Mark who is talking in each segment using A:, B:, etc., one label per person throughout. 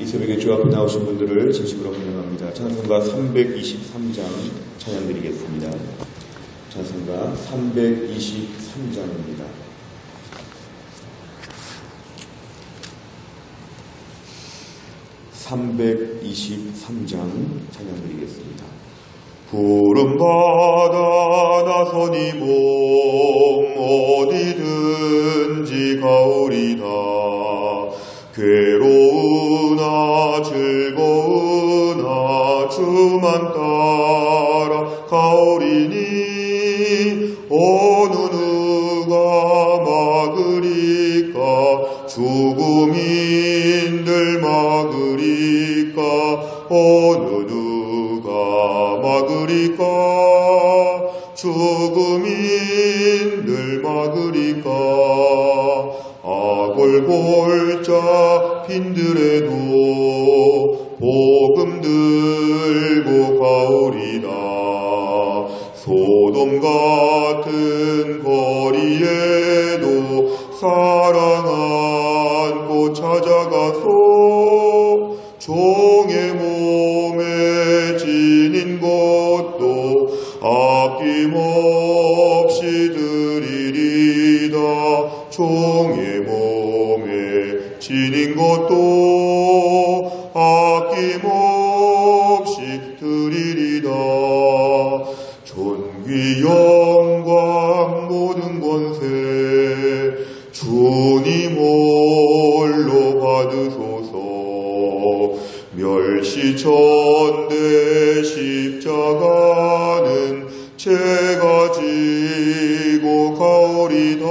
A: 이 새벽에 주 앞에 나오신 분들을 진심으로 환영합니다. 찬송가 323장 찬양 드리겠습니다. 찬송가 323장입니다. 찬양 드리겠습니다. 부름받아 나서니 몸 어디든지 가오리다. 괴로우나 즐거우나 주만 따라 가오리니 어느 누가 막으리까. 죽음인들 막으리까. 어느 누가 막으리까. 죽음인들 막으리까. 골골자 빈들에도 복음 들고 가오리다. 소돔 같은 거리에도 사랑 안고 찾아가서 종의 몸에 지닌 것도 아낌없이 드리리다. 종의 몸에 지닌 것도 아낌없이 드리리다. 존귀 영광 모든 권세 주님 홀로 받으소서. 멸시천대 십자가는 제가 지고 가오리다.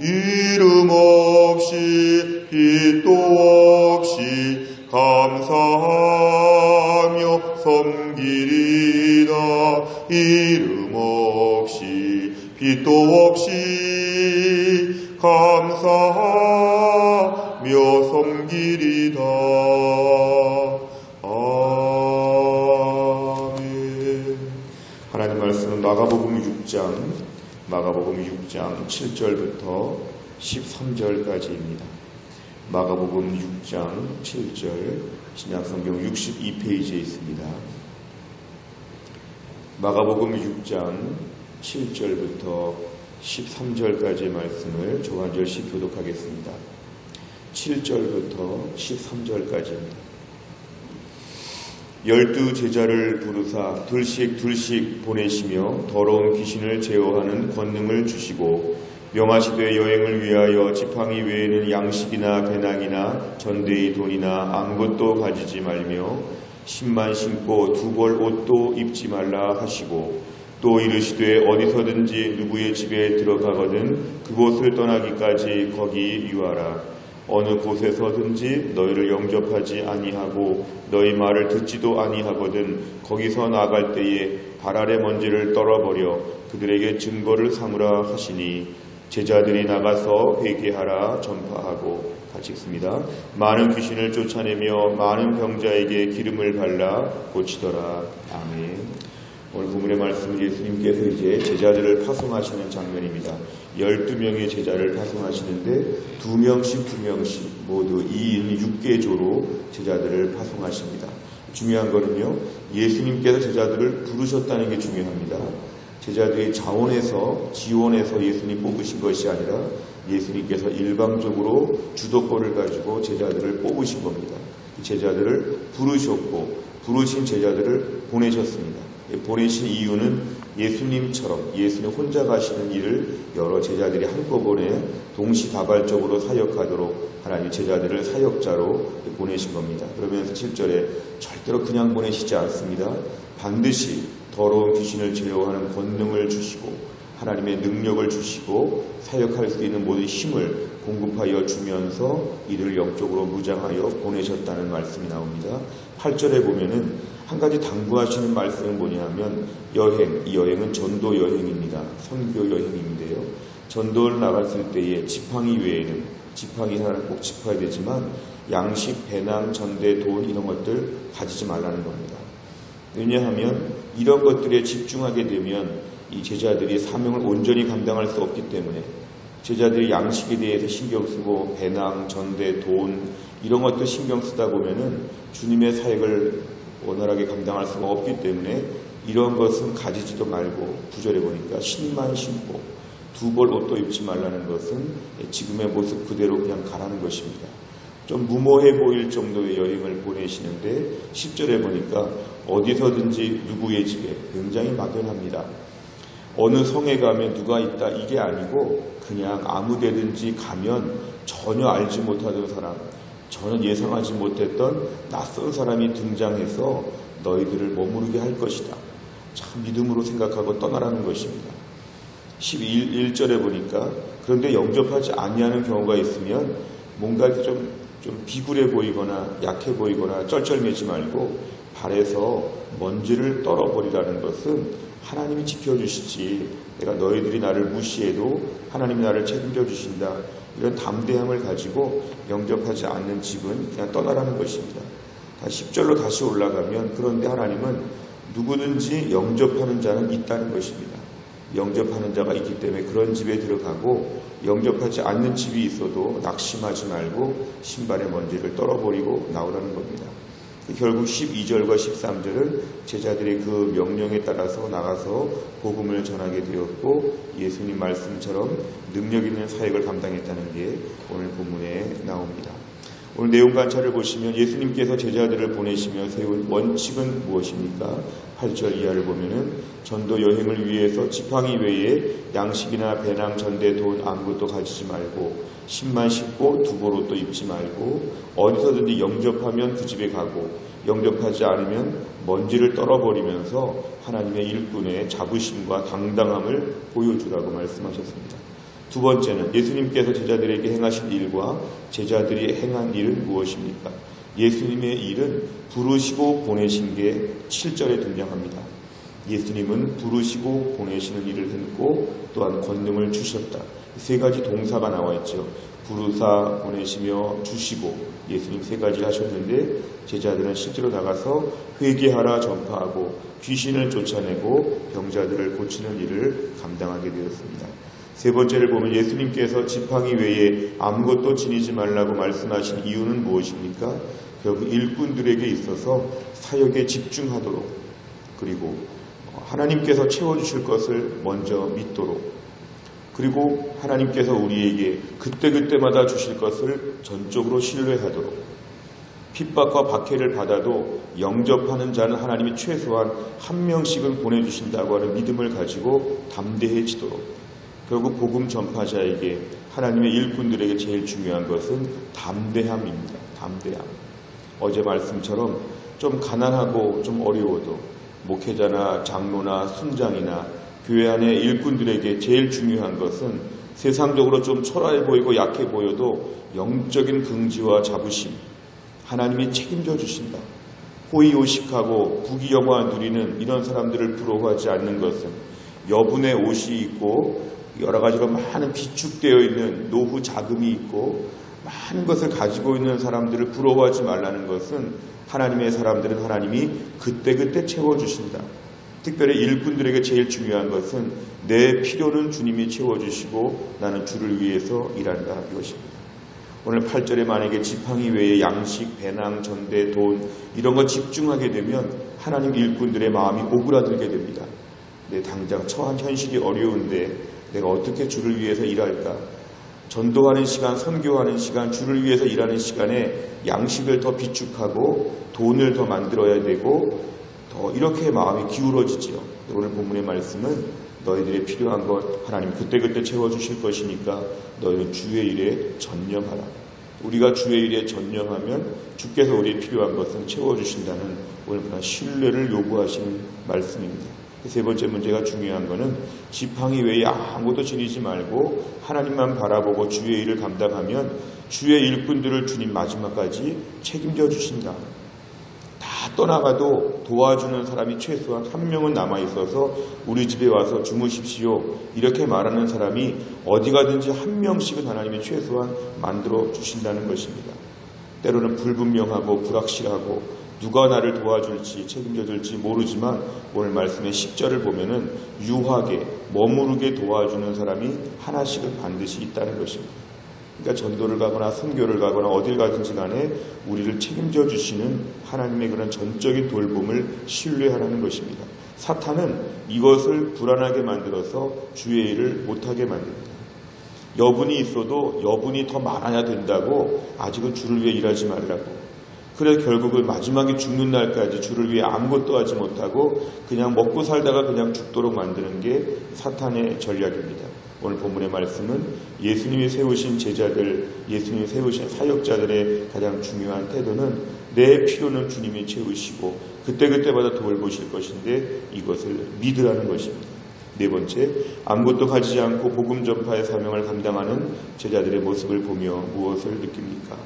A: 이름 없이 빛도 없이 감사하며 섬기리다. 이름 없이 빛도 없이 감사하며 섬기리다. 아멘. 하나님 말씀은 마가복음 6장 7절부터 13절까지입니다. 마가복음 6장 7절 신약성경 62페이지에 있습니다. 마가복음 6장 7절부터 13절까지의 말씀을 저 한 절씩 교독하겠습니다. 7절부터 13절까지입니다. 12 제자를 부르사 둘씩 보내시며 더러운 귀신을 제어하는 권능을 주시고 명하시되 여행을 위하여 지팡이 외에는 양식이나 배낭이나 전대의 돈이나 아무것도 가지지 말며 신만 신고 두 벌 옷도 입지 말라 하시고 또 이르시되 어디서든지 누구의 집에 들어가거든 그곳을 떠나기까지 거기 유하라. 어느 곳에서든지 너희를 영접하지 아니하고 너희 말을 듣지도 아니하거든 거기서 나갈 때에 발 아래 먼지를 떨어버려 그들에게 증거를 삼으라 하시니 제자들이 나가서 회개하라 전파하고 같이 읽습니다. 많은 귀신을 쫓아내며 많은 병자에게 기름을 발라 고치더라. 아멘. 오늘 본문의 말씀은 예수님께서 이제 제자들을 파송하시는 장면입니다. 12명의 제자를 파송하시는데 2명씩 모두 2인 6계조로 제자들을 파송하십니다. 중요한 거는요, 예수님께서 제자들을 부르셨다는 게 중요합니다. 제자들의 자원에서 지원해서 예수님 뽑으신 것이 아니라 예수님께서 일방적으로 주도권을 가지고 제자들을 뽑으신 겁니다. 제자들을 부르셨고 부르신 제자들을 보내셨습니다. 보내신 이유는 예수님처럼 예수님 혼자 가시는 일을 여러 제자들이 한꺼번에 동시다발적으로 사역하도록 하나님 제자들을 사역자로 보내신 겁니다. 그러면서 7절에 절대로 그냥 보내시지 않습니다. 반드시 더러운 귀신을 제어하는 권능을 주시고 하나님의 능력을 주시고 사역할 수 있는 모든 힘을 공급하여 주면서 이들을 영적으로 무장하여 보내셨다는 말씀이 나옵니다. 8절에 보면은 한 가지 당부하시는 말씀은 뭐냐면 이 여행은 전도 여행입니다. 선교 여행인데요. 전도를 나갔을 때에 지팡이 외에는 지팡이 하나를 꼭 짚어야 되지만 양식, 배낭, 전대, 돈 이런 것들 가지지 말라는 겁니다. 왜냐하면 이런 것들에 집중하게 되면 이 제자들이 사명을 온전히 감당할 수 없기 때문에 제자들이 양식에 대해서 신경 쓰고 배낭, 전대, 돈 이런 것도 신경 쓰다 보면은 주님의 사역을 원활하게 감당할 수가 없기 때문에 이런 것은 가지지도 말고 9절에 보니까 신만 신고 두 벌 옷도 입지 말라는 것은 지금의 모습 그대로 그냥 가라는 것입니다. 좀 무모해 보일 정도의 여행을 보내시는데 10절에 보니까 어디서든지 누구의 집에 굉장히 막연합니다. 어느 성에 가면 누가 있다 이게 아니고 그냥 아무 데든지 가면 전혀 알지 못하던 사람, 전혀 예상하지 못했던 낯선 사람이 등장해서 너희들을 머무르게 할 것이다. 참 믿음으로 생각하고 떠나라는 것입니다. 11절에 보니까 그런데 영접하지 아니하는 경우가 있으면 뭔가 좀 비굴해 보이거나 약해 보이거나 쩔쩔매지 말고 발에서 먼지를 떨어버리라는 것은 하나님이 지켜주시지 내가 너희들이 나를 무시해도 하나님이 나를 책임져 주신다. 이런 담대함을 가지고 영접하지 않는 집은 그냥 떠나라는 것입니다. 10절로 다시 올라가면 그런데 하나님은 누구든지 영접하는 자는 있다는 것입니다. 영접하는 자가 있기 때문에 그런 집에 들어가고 영접하지 않는 집이 있어도 낙심하지 말고 신발의 먼지를 떨어버리고 나오라는 겁니다. 결국 12절과 13절은 제자들의 그 명령에 따라서 나가서 복음을 전하게 되었고 예수님 말씀처럼 능력 있는 사역을 감당했다는 게 오늘 본문에 나옵니다. 오늘 내용 관찰을 보시면 예수님께서 제자들을 보내시며 세운 원칙은 무엇입니까? 8절 이하를 보면은 전도 여행을 위해서 지팡이 외에 양식이나 배낭, 전대, 돈 아무것도 가지지 말고 신만 신고 두보로 또 입지 말고 어디서든지 영접하면 그 집에 가고 영접하지 않으면 먼지를 떨어버리면서 하나님의 일꾼의 자부심과 당당함을 보여주라고 말씀하셨습니다. 두 번째는 예수님께서 제자들에게 행하신 일과 제자들이 행한 일은 무엇입니까? 예수님의 일은 부르시고 보내신 게 7절에 등장합니다. 예수님은 부르시고 보내시는 일을 했고 또한 권능을 주셨다. 세 가지 동사가 나와 있죠. 부르사, 보내시며, 주시고 예수님 세 가지 하셨는데 제자들은 실제로 나가서 회개하라 전파하고 귀신을 쫓아내고 병자들을 고치는 일을 감당하게 되었습니다. 세 번째를 보면 예수님께서 지팡이 외에 아무것도 지니지 말라고 말씀하신 이유는 무엇입니까? 결국 일꾼들에게 있어서 사역에 집중하도록 그리고 하나님께서 채워주실 것을 먼저 믿도록 그리고 하나님께서 우리에게 그때그때마다 주실 것을 전적으로 신뢰하도록 핍박과 박해를 받아도 영접하는 자는 하나님이 최소한 한 명씩은 보내주신다고 하는 믿음을 가지고 담대해지도록 결국 복음 전파자에게 하나님의 일꾼들에게 제일 중요한 것은 담대함입니다. 담대함. 어제 말씀처럼 좀 가난하고 좀 어려워도 목회자나 장로나 순장이나 교회 안의 일꾼들에게 제일 중요한 것은 세상적으로 좀 초라해 보이고 약해 보여도 영적인 긍지와 자부심, 하나님이 책임져 주신다. 호의호식하고 부귀영화 누리는 이런 사람들을 부러워하지 않는 것은 여분의 옷이 있고 여러 가지로 많은 비축되어 있는 노후 자금이 있고 많은 것을 가지고 있는 사람들을 부러워하지 말라는 것은 하나님의 사람들은 하나님이 그때그때 채워주신다. 특별히 일꾼들에게 제일 중요한 것은 내 필요는 주님이 채워주시고 나는 주를 위해서 일한다 이것입니다. 오늘 8절에 만약에 지팡이 외에 양식, 배낭, 전대, 돈 이런 거 집중하게 되면 하나님 일꾼들의 마음이 오그라들게 됩니다. 내 당장 처한 현실이 어려운데 내가 어떻게 주를 위해서 일할까? 전도하는 시간, 선교하는 시간, 주를 위해서 일하는 시간에 양식을 더 비축하고 돈을 더 만들어야 되고 더 이렇게 마음이 기울어지지요. 오늘 본문의 말씀은 너희들이 필요한 것 하나님 그때그때 채워주실 것이니까 너희는 주의 일에 전념하라. 우리가 주의 일에 전념하면 주께서 우리의 필요한 것은 채워주신다는 오늘 그런 신뢰를 요구하시는 말씀입니다. 세 번째 문제가 중요한 것은 지팡이 외에 아무것도 지니지 말고 하나님만 바라보고 주의 일을 감당하면 주의 일꾼들을 주님 마지막까지 책임져 주신다. 다 떠나가도 도와주는 사람이 최소한 한 명은 남아있어서 우리 집에 와서 주무십시오. 이렇게 말하는 사람이 어디 가든지 한 명씩은 하나님이 최소한 만들어 주신다는 것입니다. 때로는 불분명하고 불확실하고 누가 나를 도와줄지 책임져줄지 모르지만 오늘 말씀의 10절을 보면은 유하게 머무르게 도와주는 사람이 하나씩은 반드시 있다는 것입니다. 그러니까 전도를 가거나 선교를 가거나 어딜 가든지 간에 우리를 책임져 주시는 하나님의 그런 전적인 돌봄을 신뢰하라는 것입니다. 사탄은 이것을 불안하게 만들어서 주의 일을 못하게 만듭니다. 여분이 있어도 여분이 더 많아야 된다고 아직은 주를 위해 일하지 말라고. 그래서 결국은 마지막에 죽는 날까지 주를 위해 아무것도 하지 못하고 그냥 먹고 살다가 그냥 죽도록 만드는 게 사탄의 전략입니다. 오늘 본문의 말씀은 예수님이 세우신 제자들, 예수님이 세우신 사역자들의 가장 중요한 태도는 내 필요는 주님이 채우시고 그때그때마다 돌보실 것인데 이것을 믿으라는 것입니다. 네 번째, 아무것도 가지지 않고 복음 전파의 사명을 감당하는 제자들의 모습을 보며 무엇을 느낍니까?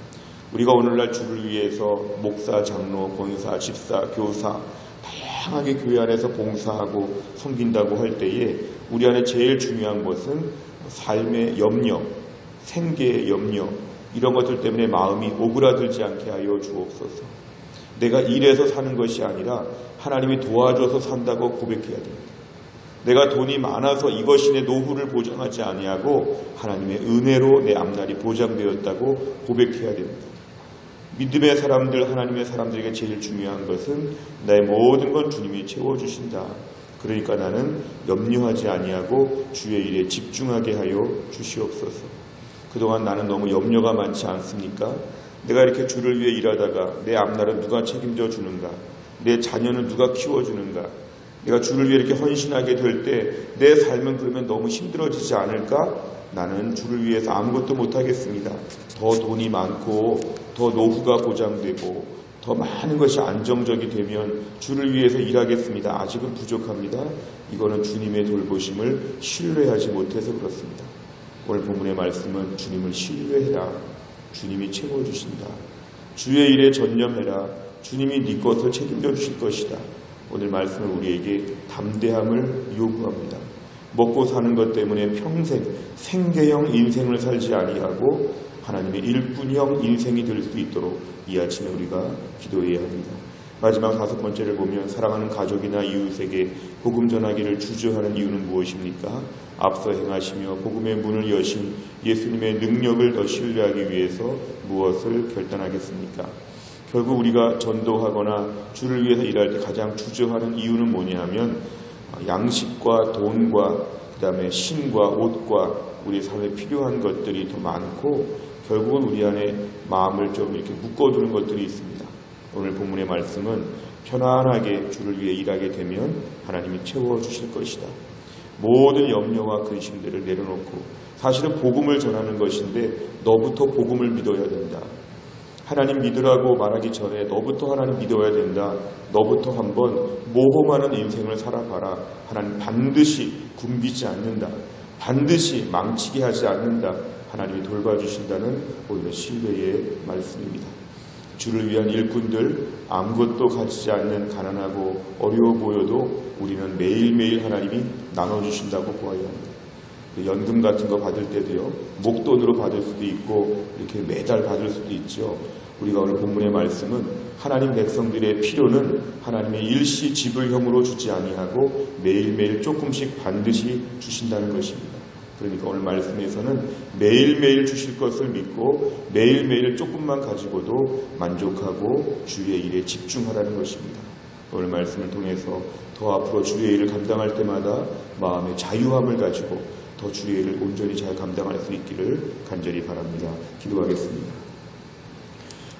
A: 우리가 오늘날 주를 위해서 목사, 장로, 권사, 집사, 교사 다양하게 교회 안에서 봉사하고 섬긴다고 할 때에 우리 안에 제일 중요한 것은 삶의 염려, 생계의 염려 이런 것들 때문에 마음이 오그라들지 않게 하여 주옵소서. 내가 일해서 사는 것이 아니라 하나님이 도와줘서 산다고 고백해야 됩니다. 내가 돈이 많아서 이것이 내 노후를 보장하지 아니하고 하나님의 은혜로 내 앞날이 보장되었다고 고백해야 됩니다. 믿음의 사람들, 하나님의 사람들에게 제일 중요한 것은 나의 모든 건 주님이 채워주신다. 그러니까 나는 염려하지 아니하고 주의 일에 집중하게 하여 주시옵소서. 그동안 나는 너무 염려가 많지 않습니까? 내가 이렇게 주를 위해 일하다가 내 앞날은 누가 책임져 주는가? 내 자녀는 누가 키워주는가? 내가 주를 위해 이렇게 헌신하게 될 때 내 삶은 그러면 너무 힘들어지지 않을까? 나는 주를 위해서 아무것도 못하겠습니다. 더 돈이 많고 더 노후가 보장되고 더 많은 것이 안정적이 되면 주를 위해서 일하겠습니다. 아직은 부족합니다. 이거는 주님의 돌보심을 신뢰하지 못해서 그렇습니다. 오늘 본문의 말씀은 주님을 신뢰해라. 주님이 채워주신다. 주의 일에 전념해라. 주님이 네 것을 책임져 주실 것이다. 오늘 말씀은 우리에게 담대함을 요구합니다. 먹고 사는 것 때문에 평생 생계형 인생을 살지 아니하고 하나님의 일꾼형 인생이 될 수 있도록 이 아침에 우리가 기도해야 합니다. 마지막 5번째를 보면 사랑하는 가족이나 이웃에게 복음 전하기를 주저하는 이유는 무엇입니까? 앞서 행하시며 복음의 문을 여신 예수님의 능력을 더 신뢰하기 위해서 무엇을 결단하겠습니까? 결국 우리가 전도하거나 주를 위해서 일할 때 가장 주저하는 이유는 뭐냐 하면 양식과 돈과 그 다음에 신과 옷과 우리 삶에 필요한 것들이 더 많고 결국은 우리 안에 마음을 좀 이렇게 묶어두는 것들이 있습니다. 오늘 본문의 말씀은 편안하게 주를 위해 일하게 되면 하나님이 채워주실 것이다. 모든 염려와 근심들을 내려놓고 사실은 복음을 전하는 것인데 너부터 복음을 믿어야 된다. 하나님 믿으라고 말하기 전에 너부터 하나님 믿어야 된다. 너부터 한번 모험하는 인생을 살아봐라. 하나님 반드시 굶기지 않는다. 반드시 망치게 하지 않는다. 하나님이 돌봐주신다는 오늘의 신뢰의 말씀입니다. 주를 위한 일꾼들 아무것도 가지지 않는 가난하고 어려워 보여도 우리는 매일매일 하나님이 나눠주신다고 보아야 합니다. 연금 같은 거 받을 때도요. 목돈으로 받을 수도 있고 이렇게 매달 받을 수도 있죠. 우리가 오늘 본문의 말씀은 하나님 백성들의 필요는 하나님의 일시지불형으로 주지 아니하고 매일매일 조금씩 반드시 주신다는 것입니다. 그러니까 오늘 말씀에서는 매일매일 주실 것을 믿고 매일매일 조금만 가지고도 만족하고 주의 일에 집중하라는 것입니다. 오늘 말씀을 통해서 더 앞으로 주의 일을 감당할 때마다 마음의 자유함을 가지고 더 주의 일을 온전히 잘 감당할 수 있기를 간절히 바랍니다. 기도하겠습니다.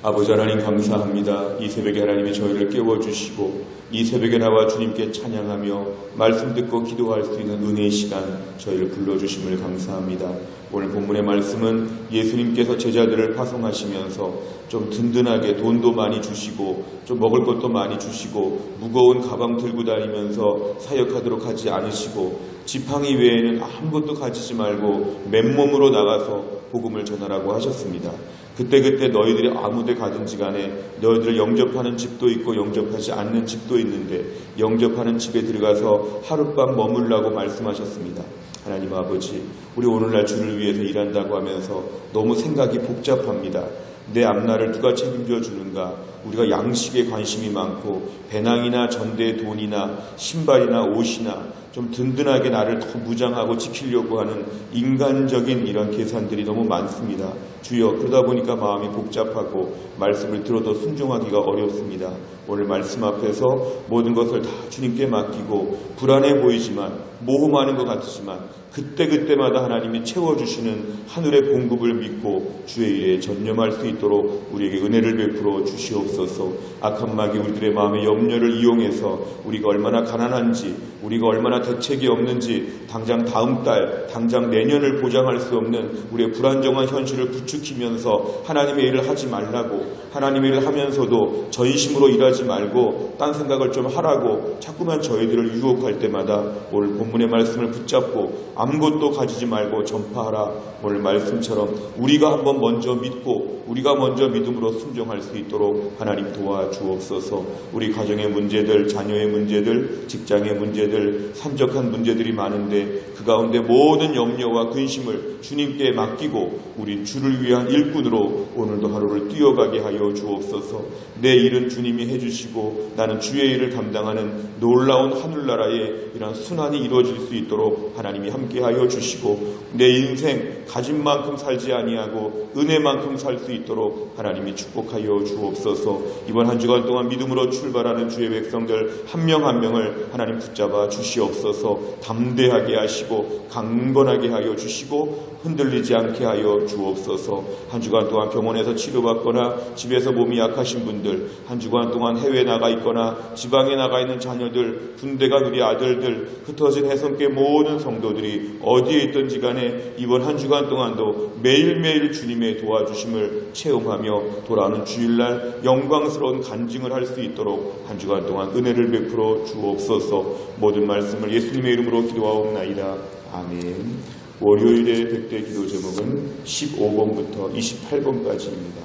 A: 아버지 하나님 감사합니다. 이 새벽에 하나님이 저희를 깨워주시고 이 새벽에 나와 주님께 찬양하며 말씀 듣고 기도할 수 있는 은혜의 시간 저희를 불러주심을 감사합니다. 오늘 본문의 말씀은 예수님께서 제자들을 파송하시면서 좀 든든하게 돈도 많이 주시고 좀 먹을 것도 많이 주시고 무거운 가방 들고 다니면서 사역하도록 하지 않으시고 지팡이 외에는 아무것도 가지지 말고 맨몸으로 나가서 복음을 전하라고 하셨습니다. 그때 너희들이 아무데 가든지 간에 너희들을 영접하는 집도 있고 영접하지 않는 집도 있는데 영접하는 집에 들어가서 하룻밤 머물라고 말씀하셨습니다. 하나님 아버지, 우리 오늘날 주를 위해서 일한다고 하면서 너무 생각이 복잡합니다. 내 앞날을 누가 책임져 주는가? 우리가 양식에 관심이 많고 배낭이나 전대 돈이나 신발이나 옷이나 좀 든든하게 나를 더 무장하고 지키려고 하는 인간적인 이런 계산들이 너무 많습니다. 주여, 그러다 보니까 마음이 복잡하고 말씀을 들어도 순종하기가 어렵습니다. 오늘 말씀 앞에서 모든 것을 다 주님께 맡기고 불안해 보이지만 모험하는 것 같지만 그때그때마다 하나님이 채워주시는 하늘의 공급을 믿고 주의 일에 전념할 수 있도록 우리에게 은혜를 베풀어 주시옵소서. 악한 마귀 우리들의 마음의 염려를 이용해서 우리가 얼마나 가난한지, 우리가 얼마나 대책이 없는지, 당장 다음 달, 당장 내년을 보장할 수 없는 우리의 불안정한 현실을 부추기면서 하나님의 일을 하지 말라고, 하나님의 일을 하면서도 전심으로 일하지 말고 딴 생각을 좀 하라고 자꾸만 저희들을 유혹할 때마다 오늘 본문의 말씀을 붙잡고 아무것도 가지지 말고 전파하라. 오늘 말씀처럼 우리가 한번 먼저 믿고 우리가 먼저 믿음으로 순종할 수 있도록 하나님 도와주옵소서. 우리 가정의 문제들, 자녀의 문제들, 직장의 문제들, 산적한 문제들이 많은데 그 가운데 모든 염려와 근심을 주님께 맡기고 우리 주를 위한 일꾼으로 오늘도 하루를 뛰어가게 하여 주옵소서. 내 일은 주님이 해주시고 나는 주의 일을 담당하는 놀라운 하늘나라의 이런 순환이 이루어질 수 있도록 하나님이 함께하여 주시고 내 인생 가진 만큼 살지 아니하고 은혜만큼 살 수 있도록 하나님이 축복하여 주옵소서. 이번 한 주간 동안 믿음으로 출발하는 주의 백성들 한 명 한 명을 하나님 붙잡아 주시옵소서. 담대하게 하시고 강건하게 하여 주시고 흔들리지 않게 하여 주옵소서. 한 주간 동안 병원에서 치료받거나 집에서 몸이 약하신 분들, 한 주간 동안 해외에 나가 있거나 지방에 나가 있는 자녀들, 군대 간 우리 아들들, 흩어진 해성계 모든 성도들이 어디에 있든지 간에 이번 한 주간 동안도 매일매일 주님의 도와주심을 체험하며 돌아오는 주일날 영광스러운 간증을 할 수 있도록 한 주간 동안 은혜를 베풀어 주옵소서. 모든 말씀을 예수님의 이름으로 기도하옵나이다. 아멘. 월요일의 백대 기도 제목은 15번부터 28번까지입니다.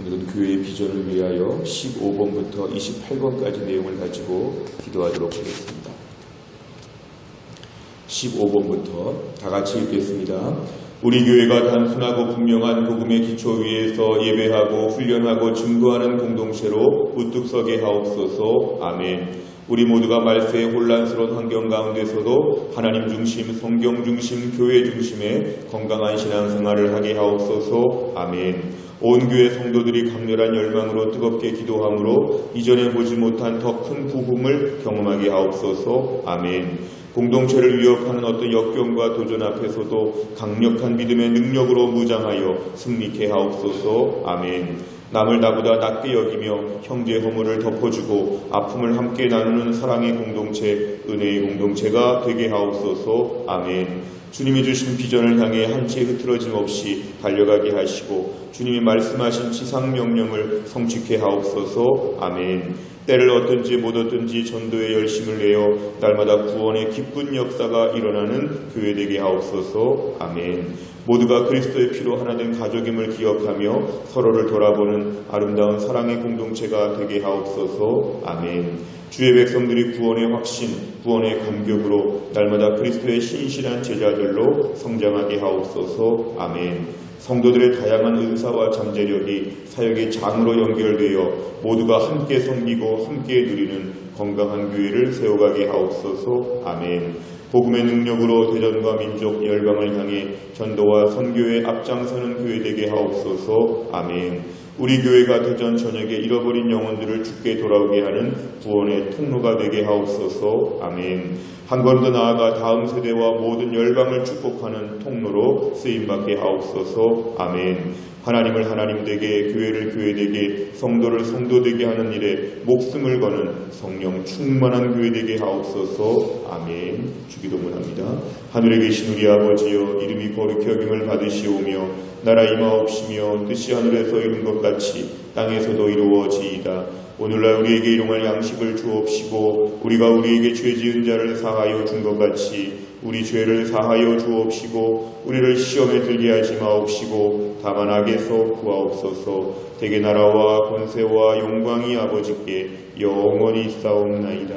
A: 오늘은 교회의 비전을 위하여 15번부터 28번까지 내용을 가지고 기도하도록 하겠습니다. 15번부터 다 같이 읽겠습니다. 우리 교회가 단순하고 분명한 복음의 기초 위에서 예배하고 훈련하고 증거하는 공동체로 우뚝 서게 하옵소서. 아멘. 우리 모두가 말세의 혼란스러운 환경 가운데서도 하나님 중심, 성경 중심, 교회 중심의 건강한 신앙생활을 하게 하옵소서. 아멘. 온 교회 성도들이 강렬한 열망으로 뜨겁게 기도함으로 이전에 보지 못한 더 큰 부흥을 경험하게 하옵소서. 아멘. 공동체를 위협하는 어떤 역경과 도전 앞에서도 강력한 믿음의 능력으로 무장하여 승리케 하옵소서. 아멘. 남을 나보다 낮게 여기며 형제 허물을 덮어주고 아픔을 함께 나누는 사랑의 공동체, 은혜의 공동체가 되게 하옵소서. 아멘. 주님이 주신 비전을 향해 한치의 흐트러짐 없이 달려가게 하시고 주님이 말씀하신 지상명령을 성취케 하옵소서. 아멘. 때를 얻든지 못 얻든지 전도에 열심을 내어 날마다 구원의 기쁜 역사가 일어나는 교회 되게 하옵소서. 아멘. 모두가 그리스도의 피로 하나 된 가족임을 기억하며 서로를 돌아보는 아름다운 사랑의 공동체가 되게 하옵소서. 아멘. 주의 백성들이 구원의 확신, 구원의 감격으로 날마다 그리스도의 신실한 제자들로 성장하게 하옵소서. 아멘. 성도들의 다양한 은사와 잠재력이 사역의 장으로 연결되어 모두가 함께 섬기고 함께 누리는 건강한 교회를 세워가게 하옵소서. 아멘. 복음의 능력으로 대전과 민족 열방을 향해 전도와 선교에 앞장서는 교회 되게 하옵소서. 아멘. 우리 교회가 대전 전역에 잃어버린 영혼들을 주께 돌아오게 하는 구원의 통로가 되게 하옵소서. 아멘. 한 번 더 나아가 다음 세대와 모든 열방을 축복하는 통로로 쓰임받게 하옵소서. 아멘. 하나님을 하나님 되게, 교회를 교회 되게, 성도를 성도 되게 하는 일에 목숨을 거는 성령 충만한 교회 되게 하옵소서. 아멘. 주기도문합니다. 하늘에 계신 우리 아버지여, 이름이 거룩히 여김을 받으시오며 나라 임하옵시며 뜻이 하늘에서 이룬 것 같이 땅에서도 이루어지이다. 오늘날 우리에게 일용할 양식을 주옵시고 우리가 우리에게 죄 지은 자를 사하여 준 것 같이 우리 죄를 사하여 주옵시고 우리를 시험에 들게 하지 마옵시고 다만 악에서 구하옵소서. 대개 나라와 권세와 영광이 아버지께 영원히 있사옵나이다.